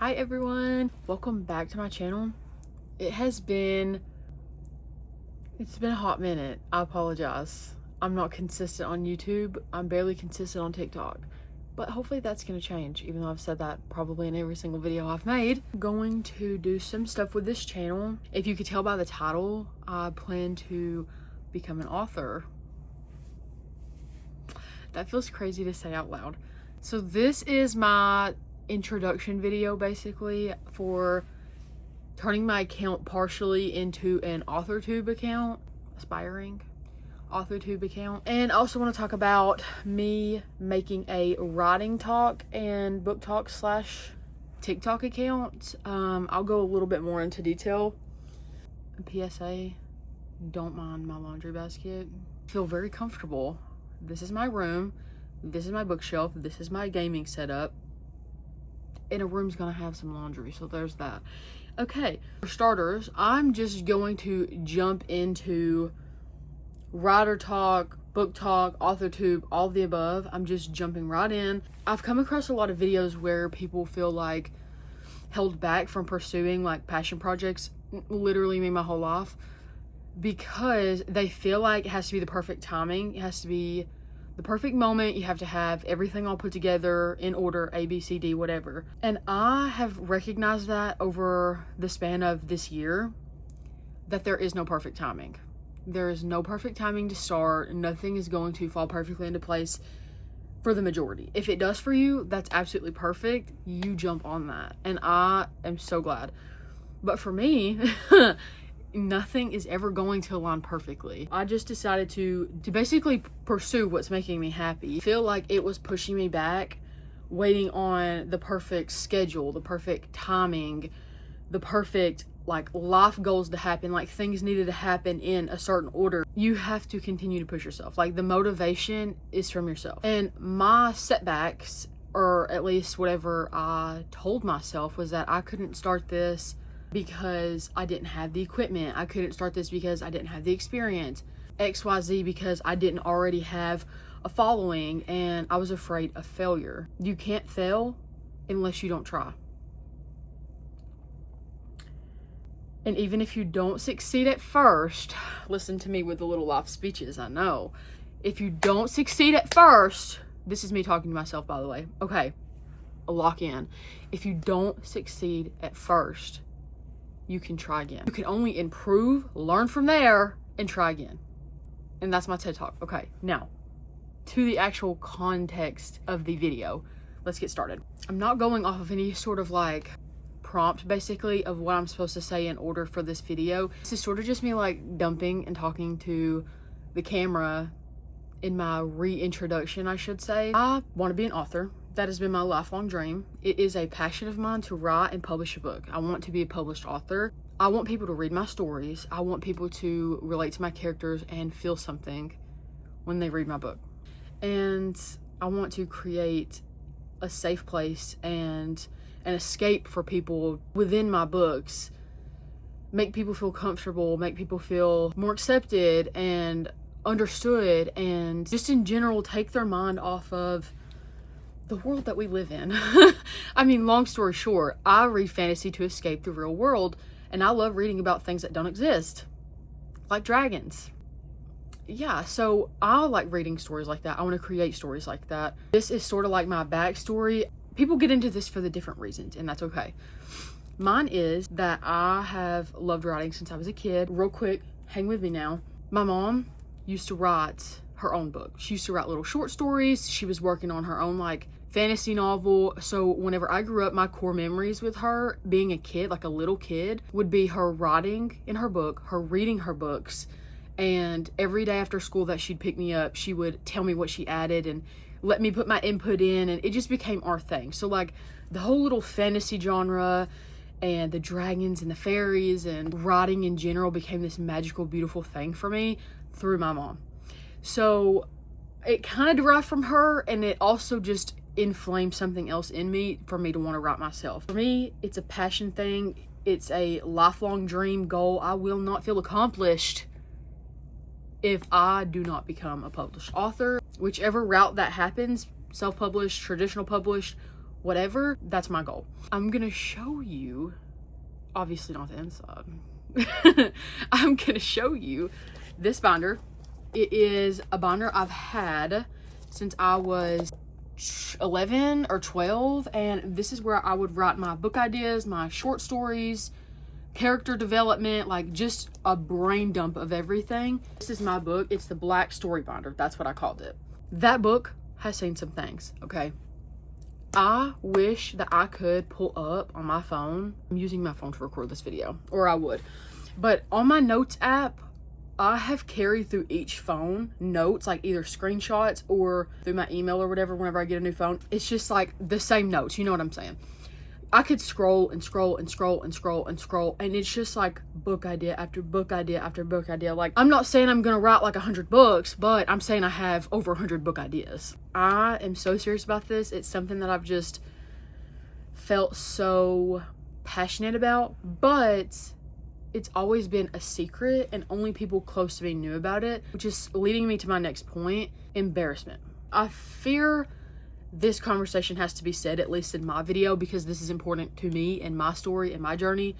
Hi everyone, welcome back to my channel. It's been a hot minute. I apologize. I'm not consistent on YouTube. I'm barely consistent on TikTok, but hopefully that's gonna change, even though I've said that probably in every single video I've made. I'm going to do some stuff with this channel. If you could tell by the title, I plan to become an author. That feels crazy to say out loud. So this is my introduction video basically for turning my account partially into an authortube account, aspiring authortube account. And I also want to talk about me making a writing talk and book talk / TikTok account. I'll go a little bit more into detail. PSA, don't mind my laundry basket. I feel very comfortable. This is my room, this is my bookshelf, this is my gaming setup, and a room's gonna have some laundry, so there's that. Okay, for starters, I'm just going to jump into writer talk, book talk, authortube, all of the above. I'm just jumping right in. I've come across a lot of videos where people feel like held back from pursuing like passion projects, literally me my whole life, because they feel like it has to be the perfect timing, it has to be the perfect moment, you have to have everything all put together in order, A, B, C, D, whatever. And I have recognized that over the span of this year, that there is no perfect timing. There is no perfect timing to start. Nothing is going to fall perfectly into place for the majority. If it does for you, that's absolutely perfect. You jump on that. And I am so glad. But for me, nothing is ever going to align perfectly. I just decided to basically pursue what's making me happy. I feel like it was pushing me back, waiting on the perfect schedule, the perfect timing, the perfect like life goals to happen, like things needed to happen in a certain order. You have to continue to push yourself. Like the motivation is from yourself. And my setbacks, or at least whatever I told myself, was that I couldn't start this because I didn't have the equipment. I couldn't start this because I didn't have the experience. XYZ because I didn't already have a following, and I was afraid of failure. You can't fail unless you don't try. And even if you don't succeed at first, listen to me with the little life speeches, I know. If you don't succeed at first, this is me talking to myself, by the way. Okay, lock in. If you don't succeed at first, you can try again. You can only improve, learn from there, and try again. And that's my TED Talk. Okay, now, to the actual context of the video. Let's get started. I'm not going off of any sort of like prompt, basically, of what I'm supposed to say in order for this video. This is sort of just me like dumping and talking to the camera in my reintroduction, I should say. I want to be an author. That has been my lifelong dream. It is a passion of mine to write and publish a book. I want to be a published author. I want people to read my stories. I want people to relate to my characters and feel something when they read my book. And I want to create a safe place and an escape for people within my books. Make people feel comfortable, make people feel more accepted and understood, and just in general take their mind off of the world that we live in. I mean, long story short, I read fantasy to escape the real world, and I love reading about things that don't exist, like dragons. Yeah, so I like reading stories like that. I want to create stories like that. This is sort of like my backstory. People get into this for the different reasons, and that's okay. Mine is that I have loved writing since I was a kid. Real quick, hang with me now. My mom used to write her own book. She used to write little short stories. She was working on her own like fantasy novel. So whenever I grew up, my core memories with her being a kid, like a little kid, would be her writing in her book, her reading her books, and every day after school that she'd pick me up, she would tell me what she added and let me put my input in, and it just became our thing. So like the whole little fantasy genre and the dragons and the fairies and writing in general became this magical, beautiful thing for me through my mom. So it kind of derived from her, and it also just inflamed something else in me for me to want to write myself. For me, it's a passion thing. It's a lifelong dream goal. I will not feel accomplished if I do not become a published author. Whichever route that happens, self-published, traditional published, whatever, that's my goal. I'm gonna show you, obviously not the inside. I'm gonna show you this binder. It is a binder I've had since I was 11 or 12, and this is where I would write my book ideas, my short stories, character development, like just a brain dump of everything. This is my book. It's the Black Story Binder. That's what I called it. That book has seen some things, okay? I wish that I could pull up on my phone. I'm using my phone to record this video, or I would. But on my notes app, I have carried through each phone notes, like either screenshots or through my email or whatever whenever I get a new phone. It's just like the same notes, you know what I'm saying? I could scroll and scroll and scroll and scroll and scroll, and it's just like book idea after book idea after book idea. Like, I'm not saying I'm gonna write like 100 books, but I'm saying I have over 100 book ideas. I am so serious about this. It's something that I've just felt so passionate about, but it's always been a secret and only people close to me knew about it, which is leading me to my next point: embarrassment. I fear this conversation has to be said, at least in my video, because this is important to me and my story and my journey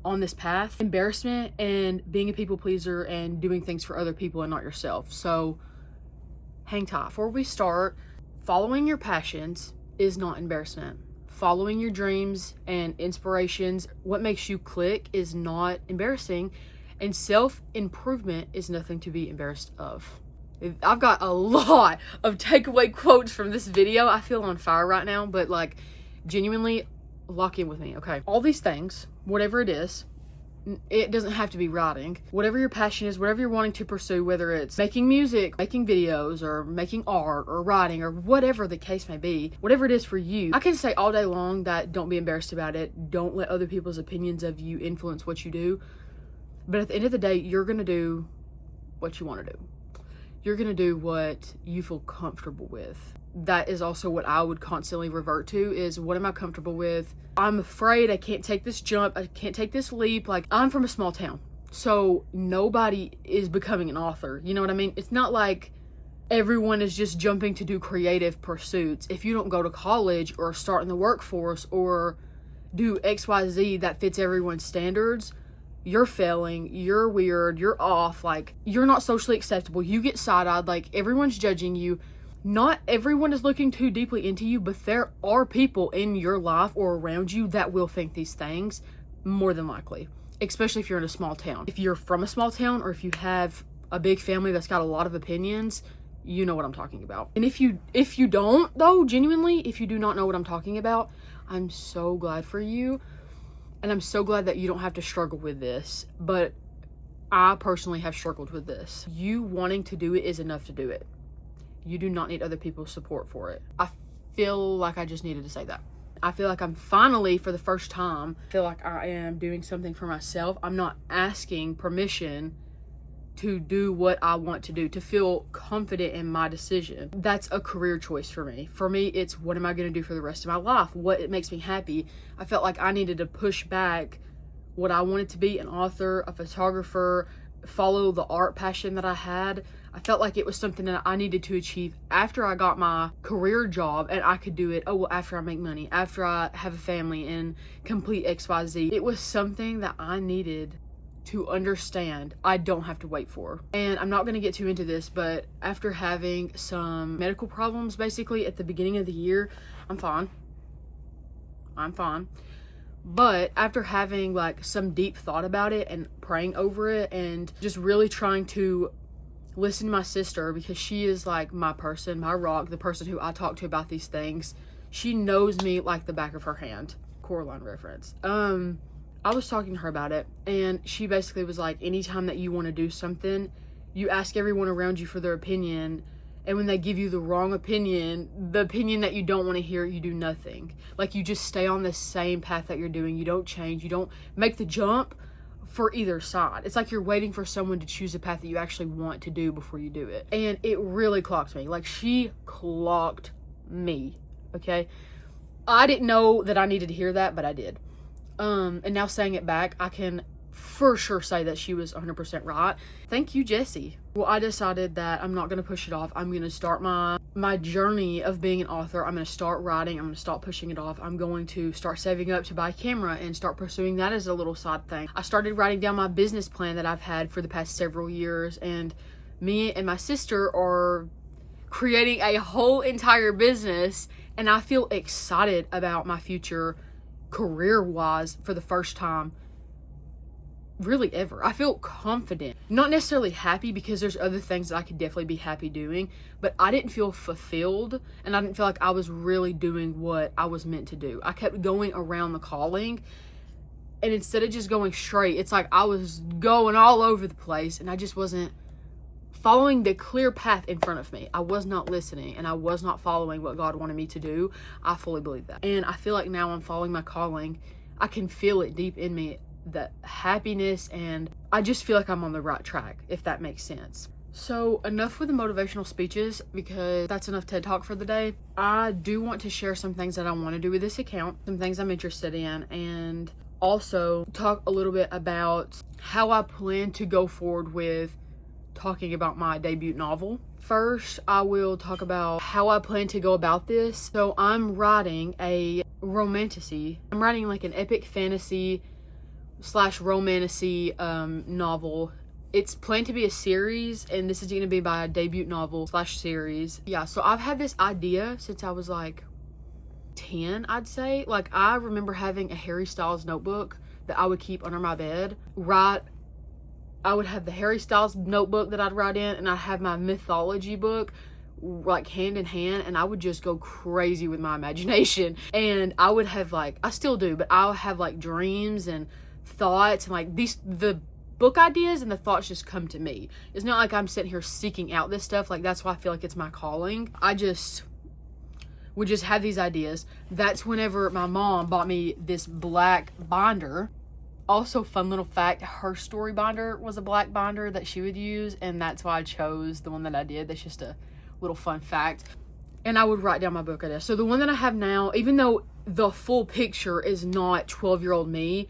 on this path. Embarrassment and being a people pleaser and doing things for other people and not yourself. So hang tight. Before we start, following your passions is not embarrassment. Following your dreams and inspirations, what makes you click, is not embarrassing, and self-improvement is nothing to be embarrassed of. I've got a lot of takeaway quotes from this video. I feel on fire right now, but like, genuinely lock in with me, okay? All these things, whatever it is, it doesn't have to be writing. Whatever your passion is, whatever you're wanting to pursue, whether it's making music, making videos, or making art, or writing, or whatever the case may be, whatever it is for you, I can say all day long that don't be embarrassed about it. Don't let other people's opinions of you influence what you do. But at the end of the day, you're gonna do what you want to do. You're gonna do what you feel comfortable with. That is also what I would constantly revert to, is what am I comfortable with? I'm afraid I can't take this jump, I can't take this leap. Like, I'm from a small town, so nobody is becoming an author, you know what I mean? It's not like everyone is just jumping to do creative pursuits. If you don't go to college or start in the workforce or do XYZ that fits everyone's standards, you're failing, you're weird, you're off, like, you're not socially acceptable, you get side-eyed, like, everyone's judging you. Not everyone is looking too deeply into you, but there are people in your life or around you that will think these things, more than likely, especially if you're in a small town. If you're from a small town, or if you have a big family that's got a lot of opinions, you know what I'm talking about. And if you don't, though, genuinely, if you do not know what I'm talking about, I'm so glad for you. And I'm so glad that you don't have to struggle with this, but I personally have struggled with this. You wanting to do it is enough to do it. You do not need other people's support for it. I feel like I just needed to say that. I feel like I'm finally, for the first time, feel like I am doing something for myself. I'm not asking permission to do what I want to do, to feel confident in my decision. That's a career choice for me. For me, it's what am I going to do for the rest of my life? What makes me happy? I felt like I needed to push back what I wanted to be, an author, a photographer, follow the art passion that I had. I felt like it was something that I needed to achieve after I got my career job, and I could do it, after I make money, after I have a family and complete XYZ. It was something that I needed to understand I don't have to wait for. And I'm not going to get too into this, but after having some medical problems basically at the beginning of the year, I'm fine. But after having like some deep thought about it and praying over it and just really trying to listen to my sister, because she is like my person, my rock, the person who I talk to about these things. She knows me like the back of her hand. Coraline reference. I was talking to her about it, and she basically was like, anytime that you want to do something, you ask everyone around you for their opinion, and when they give you the wrong opinion, the opinion that you don't want to hear, you do nothing. Like, you just stay on the same path that you're doing. You don't change. You don't make the jump for either side. It's like you're waiting for someone to choose a path that you actually want to do before you do it. And it really clocked me. Like, she clocked me, okay? I didn't know that I needed to hear that, but I did. And now saying it back, I can for sure say that she was 100% right. Thank you, Jessie. Well, I decided that I'm not going to push it off. I'm going to start my journey of being an author. I'm going to start writing. I'm going to stop pushing it off. I'm going to start saving up to buy a camera and start pursuing that as a little side thing. I started writing down my business plan that I've had for the past several years, and me and my sister are creating a whole entire business, and I feel excited about my future career-wise for the first time really ever. I feel confident, not necessarily happy, because there's other things that I could definitely be happy doing, but I didn't feel fulfilled, and I didn't feel like I was really doing what I was meant to do. I kept going around the calling, and instead of just going straight, it's like I was going all over the place, and I just wasn't following the clear path in front of me. I was not listening, and I was not following what God wanted me to do. I fully believe that, and I feel like now I'm following my calling. I can feel it deep in me, the happiness, and I just feel like I'm on the right track, if that makes sense. So enough with the motivational speeches, because that's enough TED Talk for the day. I do want to share some things that I want to do with this account, some things I'm interested in, and also talk a little bit about how I plan to go forward with talking about my debut novel. First, I will talk about how I plan to go about this. So I'm writing a romantasy. I'm writing like an epic fantasy / romantasy novel. It's planned to be a series, and this is going to be my debut novel / series. Yeah, so I've had this idea since I was like 10, I'd say. Like, I remember having a Harry Styles notebook that I would keep under my bed. I would have the Harry Styles notebook that I'd write in, and I'd have my mythology book like hand in hand, and I would just go crazy with my imagination. And I would have like, I still do, but I'll have like dreams and thoughts, and like the book ideas and the thoughts just come to me. It's not like I'm sitting here seeking out this stuff. Like, that's why I feel like it's my calling. I just would just have these ideas. That's whenever my mom bought me this black binder. Also, fun little fact, her story binder was a black binder that she would use, and that's why I chose the one that I did. That's just a little fun fact. And I would write down my book ideas. So the one that I have now, even though the full picture is not 12-year-old me,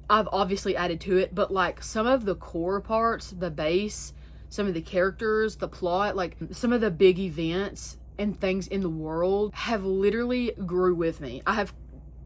I've obviously added to it, but like some of the core parts, the base, some of the characters, the plot, like some of the big events and things in the world have literally grew with me. I have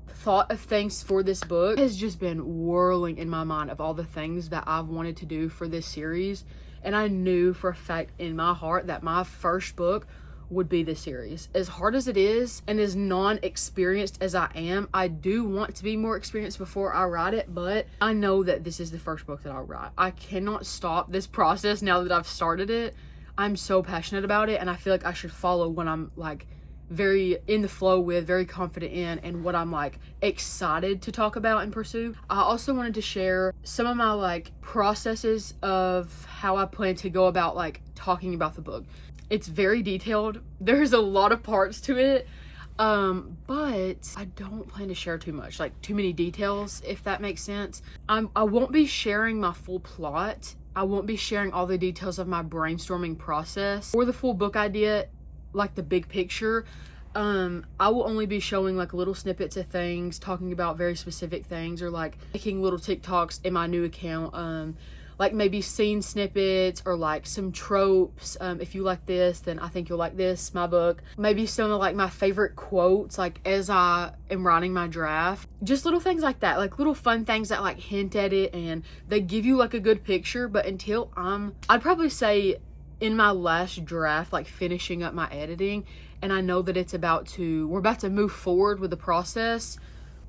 thought of things for this book. It has just been whirling in my mind of all the things that I've wanted to do for this series, and I knew for a fact in my heart that my first book would be this series. As hard as it is, and as non-experienced as I am, I do want to be more experienced before I write it, but I know that this is the first book that I'll write. I cannot stop this process now that I've started it. I'm so passionate about it, and I feel like I should follow what I'm like very in the flow with, very confident in, and what I'm like excited to talk about and pursue. I also wanted to share some of my like processes of how I plan to go about like talking about the book. It's very detailed. There's a lot of parts to it, but I don't plan to share too much, like too many details, if that makes sense. I won't be sharing my full plot. I won't be sharing all the details of my brainstorming process or the full book idea, like the big picture. I will only be showing like little snippets of things, talking about very specific things, or like making little TikToks in my new account, like maybe scene snippets or like some tropes. If you like this, then I think you'll like this, my book. Maybe some of like my favorite quotes, like as I am writing my draft. Just little things like that, like little fun things that like hint at it, and they give you like a good picture. But until I'd probably say in my last draft, like finishing up my editing, and I know that we're about to move forward with the process,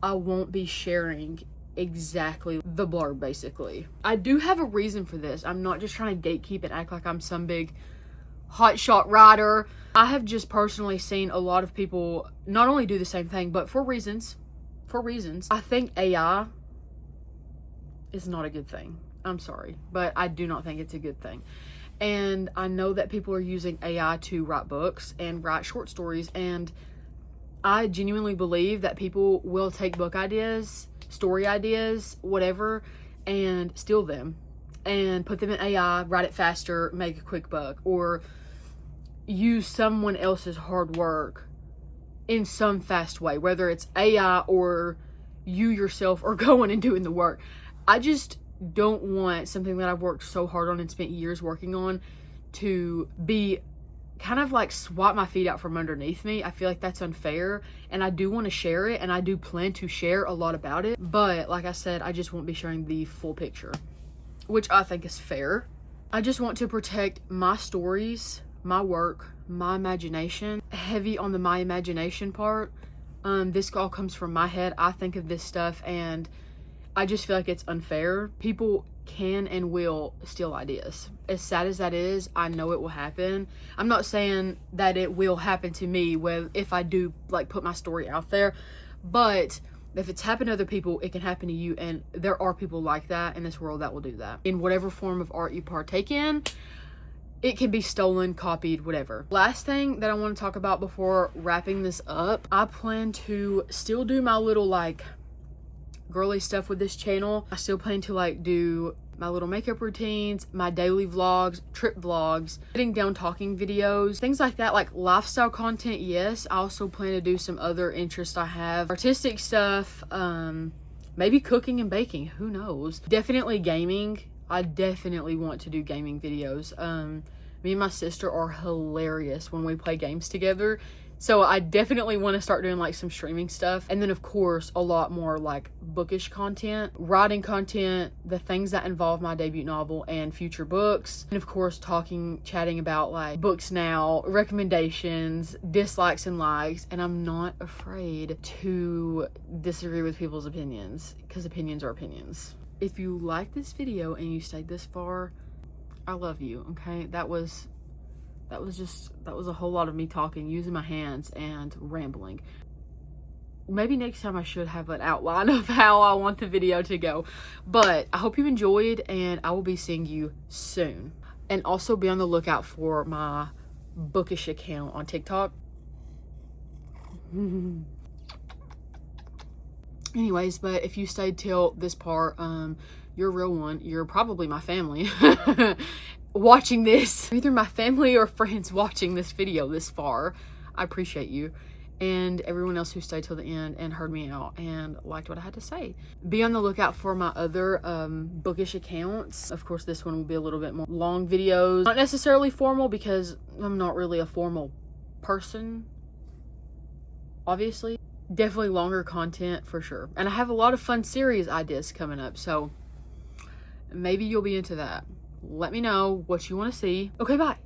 I won't be sharing exactly the blurb, basically. I do have a reason for this. I'm not just trying to gatekeep and act like I'm some big hotshot writer. I have just personally seen a lot of people not only do the same thing, but for reasons. I think AI is not a good thing. I'm sorry, but I do not think it's a good thing. And I know that people are using AI to write books and write short stories, and I genuinely believe that people will take book ideas, story ideas, whatever, and steal them and put them in AI, write it faster, make a quick buck, or use someone else's hard work in some fast way, whether it's AI or you yourself are going and doing the work. I just don't want something that I've worked so hard on and spent years working on to be kind of like swat my feet out from underneath me. I feel like that's unfair, and I do want to share it, and I do plan to share a lot about it, but like I said, I just won't be sharing the full picture, which I think is fair. I just want to protect my stories, my work, my imagination. Heavy on the my imagination part. This all comes from my head. I think of this stuff, and I just feel like it's unfair. People can and will steal ideas. As sad as that is, I know it will happen. I'm not saying that it will happen to me if I do like put my story out there, but if it's happened to other people, it can happen to you, and there are people like that in this world that will do that. In whatever form of art you partake in, it can be stolen, copied, whatever. Last thing that I want to talk about before wrapping this up, I plan to still do my little like girly stuff with this channel. I still plan to like do my little makeup routines, my daily vlogs, trip vlogs, sitting down talking videos, things like that, like lifestyle content. Yes, I also plan to do some other interests I have, artistic stuff, maybe cooking and baking, who knows. Definitely gaming. I definitely want to do gaming videos. Me and my sister are hilarious when we play games together. So I definitely want to start doing like some streaming stuff. And then of course, a lot more like bookish content, writing content, the things that involve my debut novel and future books. And of course, chatting about like books now, recommendations, dislikes and likes. And I'm not afraid to disagree with people's opinions, because opinions are opinions. If you like this video and you stayed this far, I love you, okay? That was a whole lot of me talking, using my hands and rambling. Maybe next time I should have an outline of how I want the video to go. But I hope you enjoyed, and I will be seeing you soon. And also be on the lookout for my bookish account on TikTok. Anyways, but if you stayed till this part, you're a real one. You're probably my family watching this. Either my family or friends watching this video this far. I appreciate you. And everyone else who stayed till the end and heard me out and liked what I had to say. Be on the lookout for my other bookish accounts. Of course, this one will be a little bit more long videos. Not necessarily formal, because I'm not really a formal person, obviously. Definitely longer content for sure. And I have a lot of fun series ideas coming up, so maybe you'll be into that. Let me know what you want to see. Okay, bye.